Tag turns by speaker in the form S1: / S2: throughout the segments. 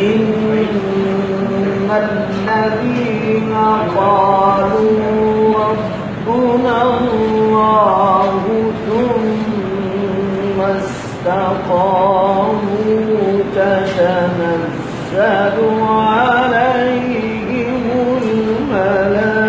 S1: إن الذين قالوا ربنا الله ثم استقاموا تتنزل عليهم الملائكة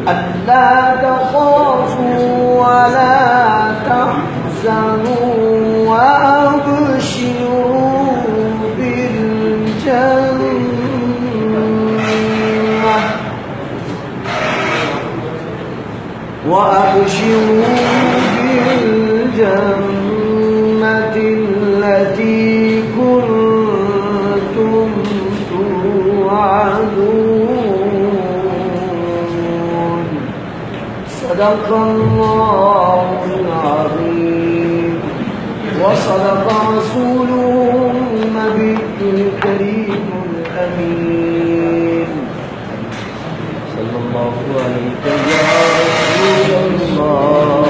S1: ألا تخافوا ولا تحزنوا وأبشروا بالجنة التي كنتم توعدون صدق الله العظيم وصدق رسوله النبي الكريم الأمين صلى الله عليه يا رسول الله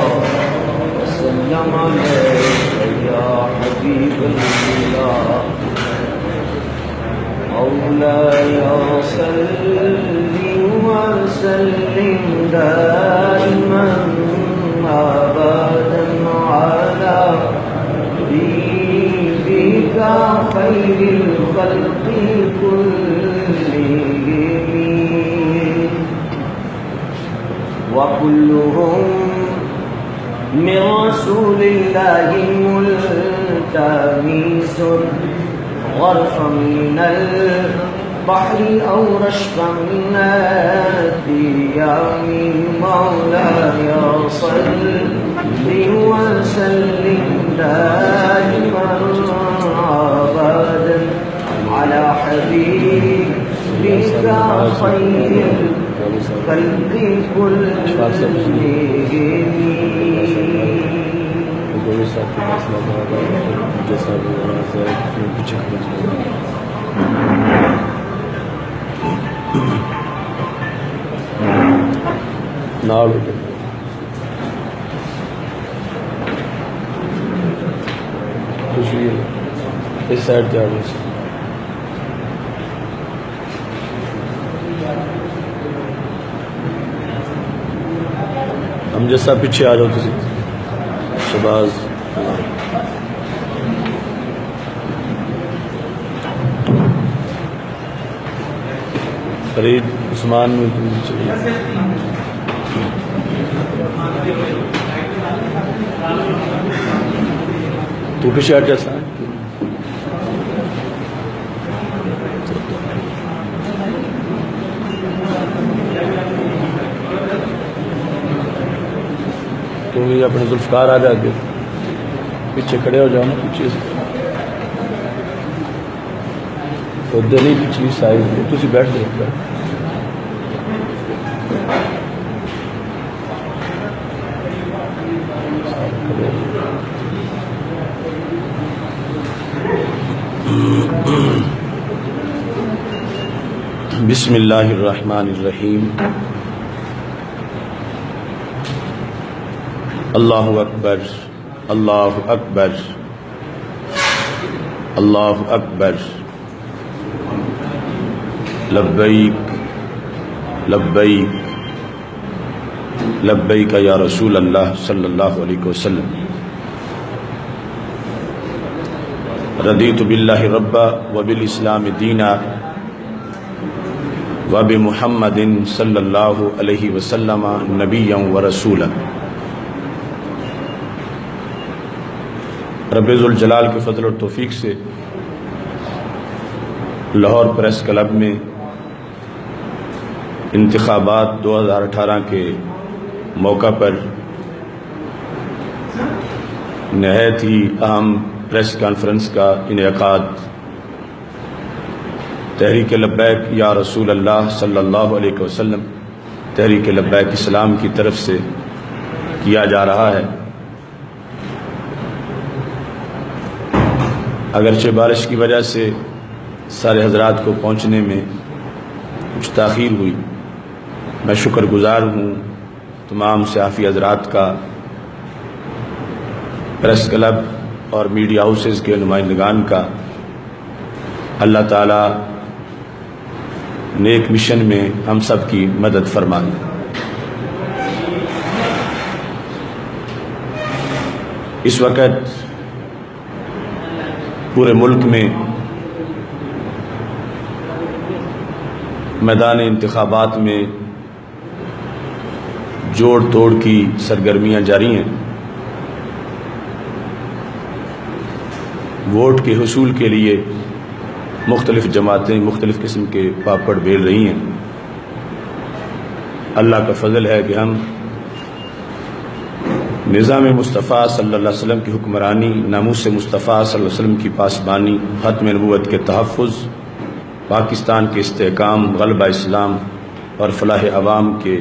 S1: وسلم عليك يا حبيب الله مولاي صل وسلم دائما أبدا على حبيبك خير الخلق كلهم وكلهم من رسول الله ملتمس غرفا من البحر أو رشفا من الديام مولاي صل وسلم دائما أبدا على حبيبك خير الخلق
S2: اس سائڈ جا رہے ہیں ہم جیسا پیچھے آ جاؤ تھی شباز فرید عثمان میں تو پیچھے ہٹ جیسا تو بھی اپنے ذوالفقار آ جاتے پیچھے کھڑے ہو جاؤ نا پیچھے سے تو دلی پچھلی سائز تھی بیٹھ جاؤ بسم اللہ الرحمن الرحیم اللہ اکبر اللہ اکبر اللہ اکبر لبیک لبیک لبیک یا رسول اللہ صلی اللہ علیہ وسلم رضیت باللہ ربا وبالاسلام دینا وبمحمد صلی اللہ علیہ وسلم نبیا ورسولا رب ذوالجلال کے فضل اور توفیق سے لاہور پریس کلب میں انتخابات 2018 کے موقع پر نہایت ہی اہم پریس کانفرنس کا انعقاد تحریک لبیک یا رسول اللہ صلی اللہ علیہ وسلم تحریک لبیک اسلام کی طرف سے کیا جا رہا ہے۔ اگرچہ بارش کی وجہ سے سارے حضرات کو پہنچنے میں کچھ تاخیر ہوئی، میں شکر گزار ہوں تمام صحافی حضرات کا، پریس کلب اور میڈیا ہاؤسز کے نمائندگان کا۔ اللہ تعالیٰ نیک مشن میں ہم سب کی مدد فرمائے۔ اس وقت پورے ملک میں میدان انتخابات میں جوڑ توڑ کی سرگرمیاں جاری ہیں۔ ووٹ کے حصول کے لیے مختلف جماعتیں مختلف قسم کے پاپڑ بیل رہی ہیں۔ اللہ کا فضل ہے کہ ہم نظام مصطفیٰ صلی اللہ علیہ وسلم کی حکمرانی، ناموس مصطفیٰ صلی اللہ علیہ وسلم کی پاسبانی، ختم نبوت کے تحفظ، پاکستان کے استحکام، غلبہ اسلام اور فلاح عوام کے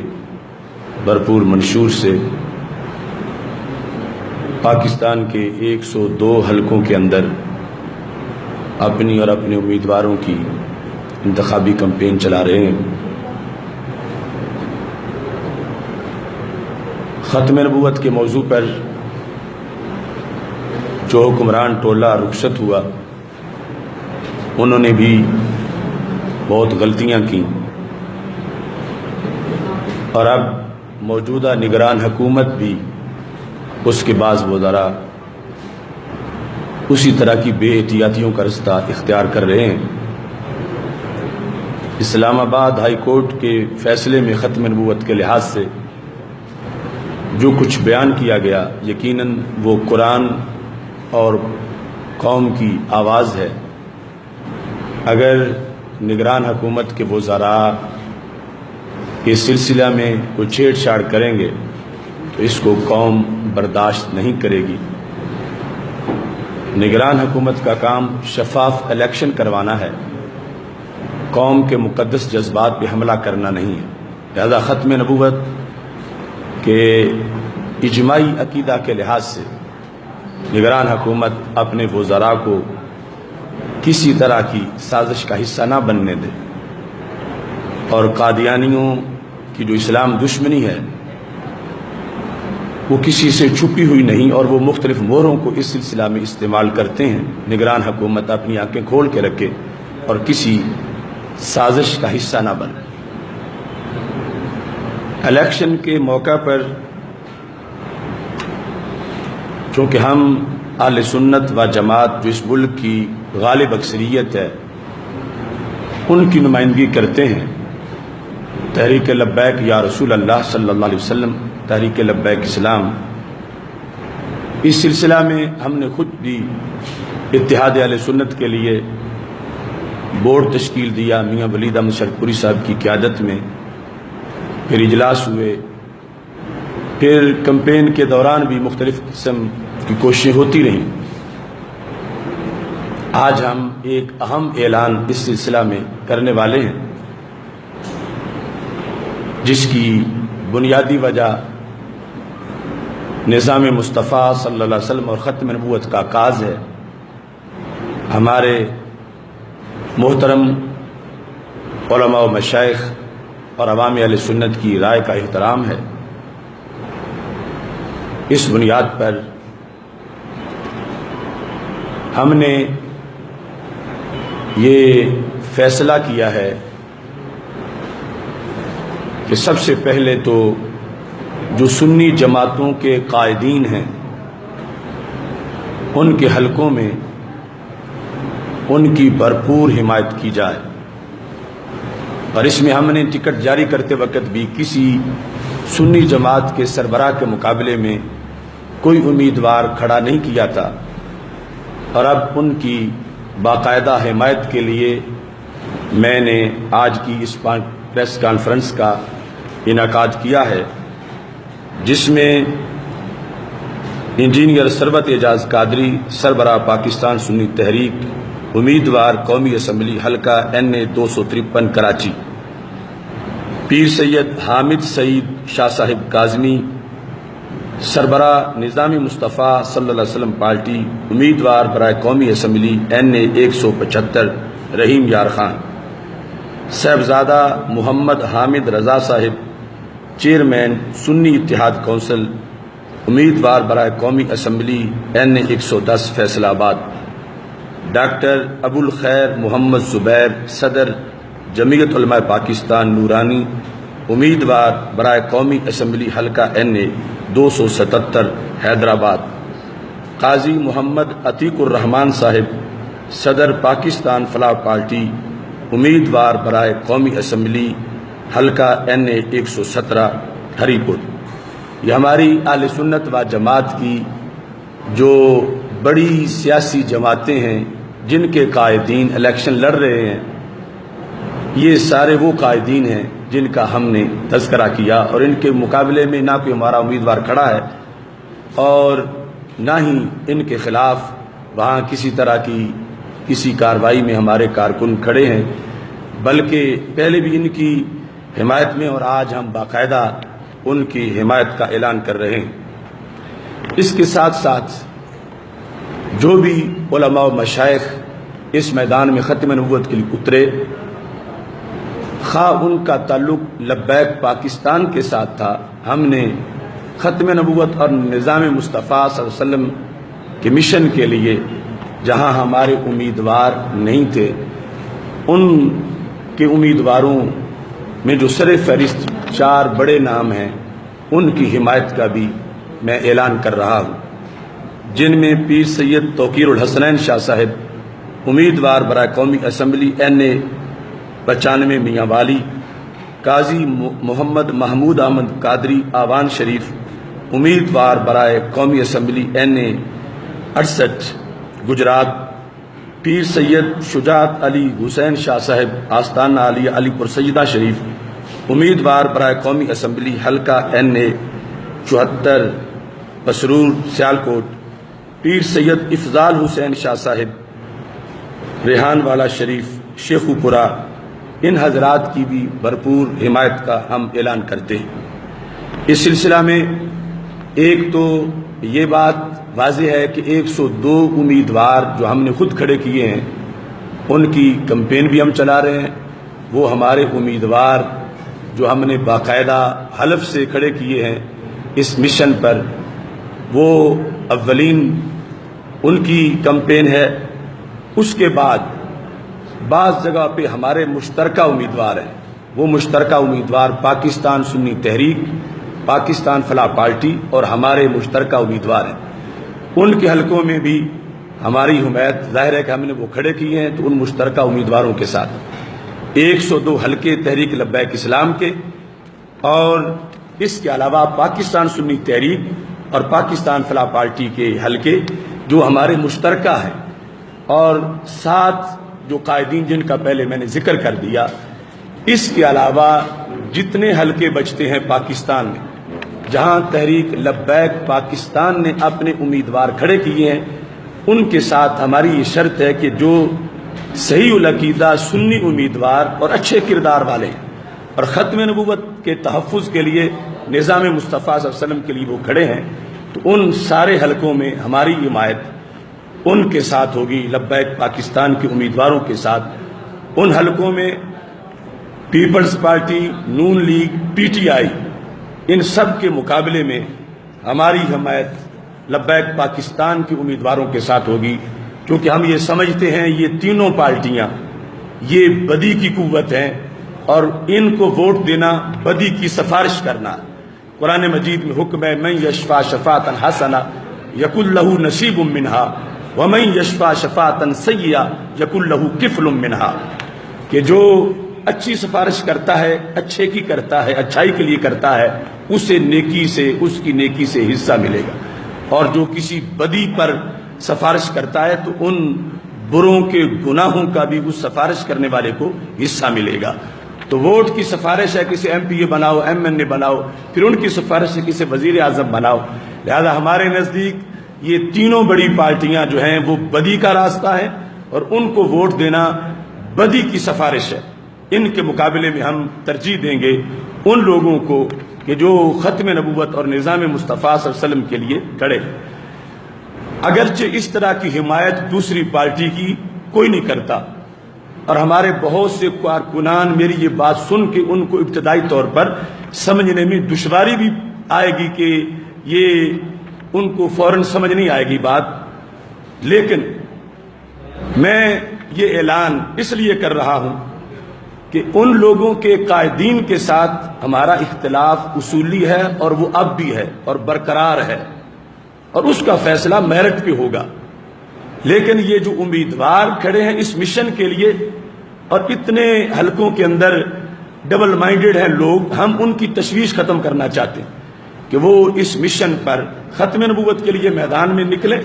S2: بھرپور منشور سے پاکستان کے 102 حلقوں کے اندر اپنی اور اپنے امیدواروں کی انتخابی کمپین چلا رہے ہیں۔ ختم نبوت کے موضوع پر جو حکمران ٹولہ رخصت ہوا، انہوں نے بھی بہت غلطیاں کی، اور اب موجودہ نگران حکومت بھی اس کے بعض وزراء اسی طرح کی بے احتیاطیوں کا رستہ اختیار کر رہے ہیں۔ اسلام آباد ہائی کورٹ کے فیصلے میں ختم نبوت کے لحاظ سے جو کچھ بیان کیا گیا، یقیناً وہ قرآن اور قوم کی آواز ہے۔ اگر نگران حکومت کے وزراء اس سلسلہ میں کوئی چھیڑ چھاڑ کریں گے تو اس کو قوم برداشت نہیں کرے گی۔ نگران حکومت کا کام شفاف الیکشن کروانا ہے، قوم کے مقدس جذبات پہ حملہ کرنا نہیں ہے۔ لہذا ختم نبوت کے اجماعی عقیدہ کے لحاظ سے نگران حکومت اپنے وزراء کو کسی طرح کی سازش کا حصہ نہ بننے دے، اور قادیانیوں کی جو اسلام دشمنی ہے وہ کسی سے چھپی ہوئی نہیں، اور وہ مختلف موروں کو اس سلسلہ میں استعمال کرتے ہیں۔ نگران حکومت اپنی آنکھیں کھول کے رکھے اور کسی سازش کا حصہ نہ بنے۔ الیکشن کے موقع پر چونکہ ہم اہل سنت و جماعت جو اس ملک کی غالب اکثریت ہے ان کی نمائندگی کرتے ہیں، تحریک لبیک یا رسول اللہ صلی اللہ علیہ وسلم تحریک لبیک اسلام، اس سلسلہ میں ہم نے خود بھی اتحاد اہل سنت کے لیے بورڈ تشکیل دیا، میاں ولید احمد شرپوری صاحب کی قیادت میں، پھر اجلاس ہوئے، پھر کمپین کے دوران بھی مختلف قسم کی کوششیں ہوتی رہیں۔ آج ہم ایک اہم اعلان اس سلسلہ میں کرنے والے ہیں، جس کی بنیادی وجہ نظام مصطفیٰ صلی اللہ علیہ وسلم اور ختم نبوت کا آغاز ہے۔ ہمارے محترم علماء و مشائخ اور عوام اہل سنت کی رائے کا احترام ہے۔ اس بنیاد پر ہم نے یہ فیصلہ کیا ہے کہ سب سے پہلے تو جو سنی جماعتوں کے قائدین ہیں ان کے حلقوں میں ان کی بھرپور حمایت کی جائے، اور اس میں ہم نے ٹکٹ جاری کرتے وقت بھی کسی سنی جماعت کے سربراہ کے مقابلے میں کوئی امیدوار کھڑا نہیں کیا تھا، اور اب ان کی باقاعدہ حمایت کے لیے میں نے آج کی اس پریس کانفرنس کا انعقاد کیا ہے، جس میں انجینئر ثروت اعجاز قادری سربراہ پاکستان سنی تحریک امیدوار قومی اسمبلی حلقہ NA 253 کراچی، پیر سید حامد سعید شاہ صاحب کاظمی، سربراہ نظام مصطفیٰ صلی اللہ علیہ وسلم پارٹی، امیدوار برائے قومی اسمبلی NA 175 رحیم یار خان، صاحبزادہ محمد حامد رضا صاحب، چیئرمین سنی اتحاد کونسل، امیدوار برائے قومی اسمبلی NA 110 فیصل آباد، ڈاکٹر ابو الخیر محمد زبیر، صدر جمعیت علماء پاکستان نورانی، امیدوار برائے قومی اسمبلی حلقہ NA 277 حیدرآباد، قاضی محمد عتیق الرحمان صاحب، صدر پاکستان فلاح پارٹی، امیدوار برائے قومی اسمبلی حلقہ NA 117 ہری پور۔ یہ ہماری اہل سنت و جماعت کی جو بڑی سیاسی جماعتیں ہیں جن کے قائدین الیکشن لڑ رہے ہیں، یہ سارے وہ قائدین ہیں جن کا ہم نے تذکرہ کیا، اور ان کے مقابلے میں نہ کوئی ہمارا امیدوار کھڑا ہے اور نہ ہی ان کے خلاف وہاں کسی طرح کی کسی کارروائی میں ہمارے کارکن کھڑے ہیں، بلکہ پہلے بھی ان کی حمایت میں اور آج ہم باقاعدہ ان کی حمایت کا اعلان کر رہے ہیں۔ اس کے ساتھ ساتھ جو بھی علماء و مشائخ اس میدان میں ختم نبوت کے لیے اترے، خواہ ان کا تعلق لبیک پاکستان کے ساتھ تھا، ہم نے ختم نبوت اور نظام مصطفیٰ صلی اللہ علیہ وسلم کے مشن کے لیے جہاں ہمارے امیدوار نہیں تھے، ان کے امیدواروں میں جو سر فہرست 4 بڑے نام ہیں ان کی حمایت کا بھی میں اعلان کر رہا ہوں، جن میں پیر سید توقیر الحسنین شاہ صاحب امیدوار برائے قومی اسمبلی NA 95 میاں والی، قاضی محمد محمود احمد قادری آوان شریف امیدوار برائے قومی اسمبلی NA 68 گجرات، پیر سید شجاعت علی حسین شاہ صاحب آستانہ علی علی پور سیدہ شریف امیدوار برائے قومی اسمبلی حلقہ NA 74 پسرور سیالکوٹ، پیر سید افضال حسین شاہ صاحب ریحان والا شریف شیخو پورہ، ان حضرات کی بھی بھرپور حمایت کا ہم اعلان کرتے ہیں۔ اس سلسلہ میں ایک تو یہ بات واضح ہے کہ 102 امیدوار جو ہم نے خود کھڑے کیے ہیں ان کی کمپین بھی ہم چلا رہے ہیں، وہ ہمارے امیدوار جو ہم نے باقاعدہ حلف سے کھڑے کیے ہیں اس مشن پر، وہ اولین ان کی کمپین ہے۔ اس کے بعد بعض جگہ پہ ہمارے مشترکہ امیدوار ہیں، وہ مشترکہ امیدوار پاکستان سنی تحریک، پاکستان فلاح پارٹی اور ہمارے مشترکہ امیدوار ہیں، ان کے حلقوں میں بھی ہماری حمایت ظاہر ہے کہ ہم نے وہ کھڑے کیے ہیں، تو ان مشترکہ امیدواروں کے ساتھ 102 حلقے تحریک لبیک اسلام کے، اور اس کے علاوہ پاکستان سنی تحریک اور پاکستان فلاح پارٹی کے حلقے جو ہمارے مشترکہ ہیں، اور 7 جو قائدین جن کا پہلے میں نے ذکر کر دیا۔ اس کے علاوہ جتنے حلقے بچتے ہیں پاکستان میں جہاں تحریک لبیک پاکستان نے اپنے امیدوار کھڑے کیے ہیں، ان کے ساتھ ہماری یہ شرط ہے کہ جو صحیح العقیدہ سنی امیدوار اور اچھے کردار والے ہیں اور ختم نبوت کے تحفظ کے لیے نظام مصطفیٰ صلی اللہ علیہ وسلم کے لیے وہ کھڑے ہیں، تو ان سارے حلقوں میں ہماری حمایت ان کے ساتھ ہوگی، لبیک پاکستان کے امیدواروں کے ساتھ۔ ان حلقوں میں پیپلز پارٹی، نون لیگ، PTI، ان سب کے مقابلے میں ہماری حمایت لبیک پاکستان کے امیدواروں کے ساتھ ہوگی، کیونکہ ہم یہ سمجھتے ہیں یہ تینوں پارٹیاں یہ بدی کی قوت ہیں، اور ان کو ووٹ دینا بدی کی سفارش کرنا۔ قرآن مجید میں حکم ہے من یشفع شفاعۃ حسنہ یکن لہ نصیب منہا ومن یشفع شفاعۃ سیئہ یکن لہ کفل منہا، کہ جو اچھی سفارش کرتا ہے، اچھے کی کرتا ہے، اچھائی کے لیے کرتا ہے، اسے نیکی سے، اس کی نیکی سے حصہ ملے گا، اور جو کسی بدی پر سفارش کرتا ہے تو ان بروں کے گناہوں کا بھی اس سفارش کرنے والے کو حصہ ملے گا۔ تو ووٹ کی سفارش ہے کسی MPA بناؤ، MNA بناؤ، پھر ان کی سفارش ہے کسی وزیر اعظم بناؤ۔ لہذا ہمارے نزدیک یہ تینوں بڑی پارٹیاں جو ہیں وہ بدی کا راستہ ہے، اور ان کو ووٹ دینا بدی کی سفارش ہے۔ ان کے مقابلے میں ہم ترجیح دیں گے ان لوگوں کو کہ جو ختم نبوت اور نظام مصطفیٰ صلی اللہ علیہ وسلم کے لیے کھڑے۔ اگرچہ اس طرح کی حمایت دوسری پارٹی کی کوئی نہیں کرتا، اور ہمارے بہت سے کارکنان میری یہ بات سن کے ان کو ابتدائی طور پر سمجھنے میں دشواری بھی آئے گی کہ یہ ان کو فوراً سمجھ نہیں آئے گی بات، لیکن میں یہ اعلان اس لیے کر رہا ہوں کہ ان لوگوں کے قائدین کے ساتھ ہمارا اختلاف اصولی ہے، اور وہ اب بھی ہے اور برقرار ہے، اور اس کا فیصلہ میرٹ پہ ہوگا۔ لیکن یہ جو امیدوار کھڑے ہیں اس مشن کے لیے، اور اتنے حلقوں کے اندر ڈبل مائنڈڈ ہیں لوگ، ہم ان کی تشویش ختم کرنا چاہتے ہیں کہ وہ اس مشن پر ختم نبوت کے لیے میدان میں نکلیں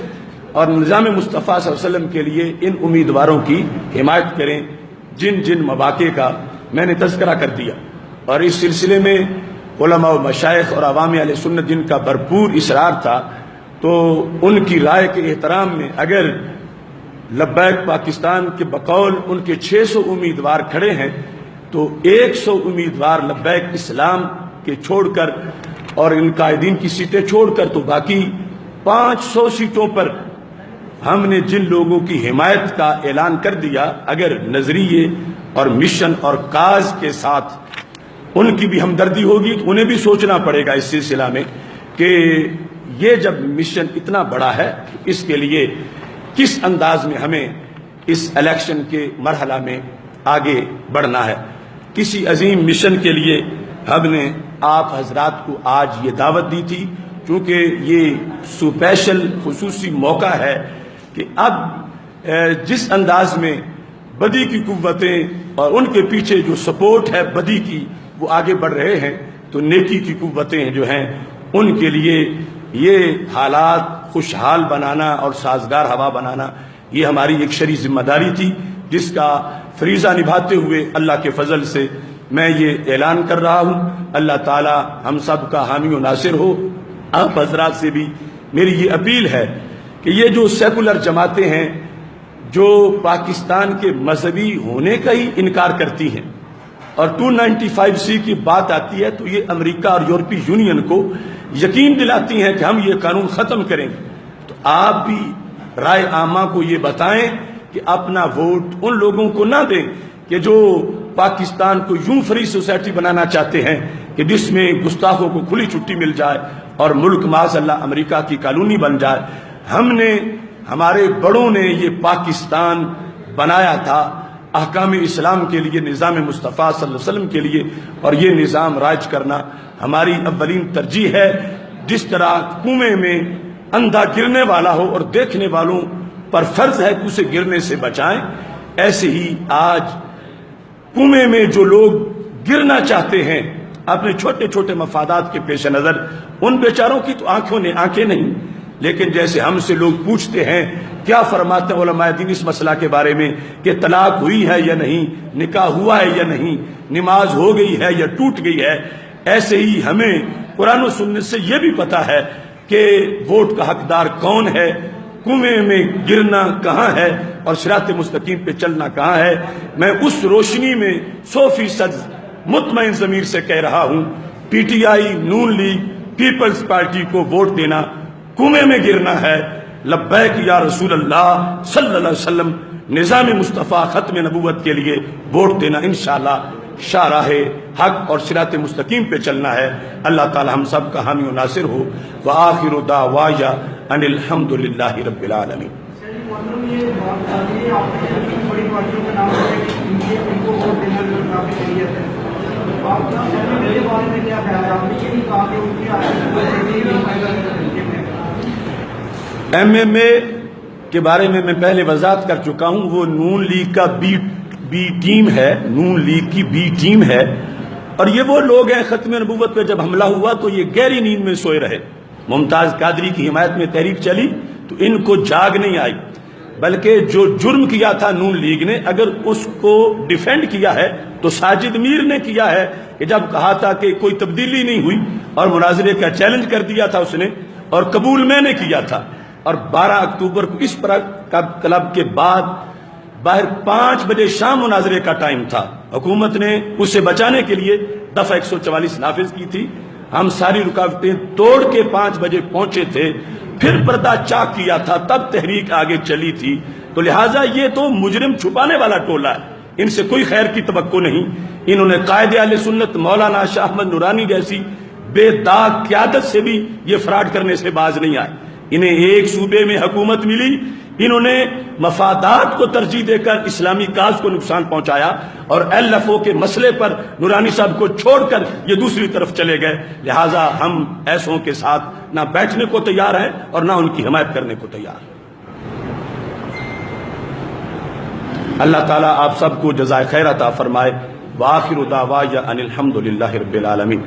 S2: اور نظام مصطفیٰ صلی اللہ علیہ وسلم کے لیے ان امیدواروں کی حمایت کریں جن جن مواقع کا میں نے تذکرہ کر دیا۔ اور اس سلسلے میں علماء و مشائخ اور عوام اہل سنت جن کا بھرپور اصرار تھا، تو ان کی رائے کے احترام میں اگر لبیک پاکستان کے بقول ان کے 600 امیدوار کھڑے ہیں تو 100 امیدوار لبیک اسلام کے چھوڑ کر اور ان قائدین کی سیٹیں چھوڑ کر، تو باقی 500 سیٹوں پر ہم نے جن لوگوں کی حمایت کا اعلان کر دیا، اگر نظریے اور مشن اور کاز کے ساتھ ان کی بھی ہمدردی ہوگی تو انہیں بھی سوچنا پڑے گا اس سلسلہ میں کہ یہ جب مشن اتنا بڑا ہے تو اس کے لیے کس انداز میں ہمیں اس الیکشن کے مرحلہ میں آگے بڑھنا ہے۔ کسی عظیم مشن کے لیے ہم نے آپ حضرات کو آج یہ دعوت دی تھی، چونکہ یہ سپیشل خصوصی موقع ہے کہ اب جس انداز میں بدی کی قوتیں اور ان کے پیچھے جو سپورٹ ہے بدی کی وہ آگے بڑھ رہے ہیں، تو نیکی کی قوتیں جو ہیں ان کے لیے یہ حالات خوشحال بنانا اور سازگار ہوا بنانا یہ ہماری ایک شرعی ذمہ داری تھی، جس کا فریضہ نبھاتے ہوئے اللہ کے فضل سے میں یہ اعلان کر رہا ہوں۔ اللہ تعالی ہم سب کا حامی و ناصر ہو۔ آپ حضرات سے بھی میری یہ اپیل ہے کہ یہ جو سیکولر جماعتیں ہیں جو پاکستان کے مذہبی ہونے کا ہی انکار کرتی ہیں اور 295C کی بات آتی ہے تو یہ امریکہ اور یورپی یونین کو یقین دلاتی ہیں کہ ہم یہ قانون ختم کریں گے، تو آپ بھی رائے عامہ کو یہ بتائیں کہ اپنا ووٹ ان لوگوں کو نہ دیں کہ جو پاکستان کو یوں فری سوسائٹی بنانا چاہتے ہیں کہ جس میں گستاخوں کو کھلی چھٹی مل جائے اور ملک معاذ اللہ امریکہ کی کالونی بن جائے۔ ہم نے، ہمارے بڑوں نے یہ پاکستان بنایا تھا احکام اسلام کے لیے، نظام مصطفیٰ صلی اللہ علیہ وسلم کے لیے، اور یہ نظام رائج کرنا ہماری اولین ترجیح ہے۔ جس طرح کنویں میں اندھا گرنے والا ہو اور دیکھنے والوں پر فرض ہے کہ اسے گرنے سے بچائیں، ایسے ہی آج کنویں میں جو لوگ گرنا چاہتے ہیں اپنے چھوٹے چھوٹے مفادات کے پیش نظر، ان بیچاروں کی تو آنکھوں نے آنکھیں نہیں، لیکن جیسے ہم سے لوگ پوچھتے ہیں کیا فرماتے ہیں علماء دین اس مسئلہ کے بارے میں کہ طلاق ہوئی ہے یا نہیں، نکاح ہوا ہے یا نہیں، نماز ہو گئی ہے یا ٹوٹ گئی ہے، ایسے ہی ہمیں قرآن و سنت سے یہ بھی پتا ہے کہ ووٹ کا حقدار کون ہے، کنویں میں گرنا کہاں ہے اور صراط مستقیم پہ چلنا کہاں ہے۔ میں اس روشنی میں 100% مطمئن ضمیر سے کہہ رہا ہوں، P T I, Noon League, Peoples Party کو ووٹ دینا کنویں میں گرنا ہے۔ لبیک یا رسول اللہ صلی اللہ علیہ وسلم، نظام مصطفیٰ ختم نبوت کے لیے ووٹ دینا انشاءاللہ شاہراہ حق اور صراط مستقیم پہ چلنا ہے۔ اللہ تعالی ہم سب کا حامی و ناصر ہو۔ وآخر دعوایا ان الحمد للہ رب العالمین۔ MMA کے بارے میں پہلے وضاحت کر چکا ہوں، وہ نون لیگ کا بی ٹیم ہے، نون لیگ کی بی ٹیم ہے، اور یہ وہ لوگ ہیں ختم نبوت پہ جب حملہ ہوا تو یہ گہری نیند میں سوئے رہے۔ ممتاز قادری کی حمایت میں تحریک چلی تو ان کو جاگ نہیں آئی، بلکہ جو جرم کیا تھا نون لیگ نے اگر اس کو ڈیفینڈ کیا ہے تو ساجد میر نے کیا ہے کہ جب کہا تھا کہ کوئی تبدیلی نہیں ہوئی اور مناظرے کا چیلنج کر دیا تھا اس نے، اور قبول میں نے کیا تھا، اور 12 اکتوبر کو اس پر کلب کے بعد باہر 5 بجے شام مناظرے کا ٹائم تھا، حکومت نے اسے بچانے کے لیے دفعہ 144 نافذ کی تھی، ہم ساری رکاوٹیں توڑ کے 5 بجے پہنچے تھے، پھر پردہ چاک کیا تھا، تب تحریک آگے چلی تھی۔ تو لہٰذا یہ تو مجرم چھپانے والا ٹولہ ہے، ان سے کوئی خیر کی توقع نہیں۔ انہوں نے قائد اہل سنت مولانا شاہ احمد نورانی جیسی بے داغ قیادت سے بھی یہ فراڈ کرنے سے باز نہیں آئے۔ انہیں ایک صوبے میں حکومت ملی، انہوں نے مفادات کو ترجیح دے کر اسلامی کاز کو نقصان پہنچایا، اور ایل ایف او کے مسئلے پر نورانی صاحب کو چھوڑ کر یہ دوسری طرف چلے گئے۔ لہٰذا ہم ایسوں کے ساتھ نہ بیٹھنے کو تیار ہیں اور نہ ان کی حمایت کرنے کو تیار ہیں۔ اللہ تعالیٰ آپ سب کو جزائے خیر عطا فرمائے۔ وآخر دعوانا ان الحمد للہ رب العالمین۔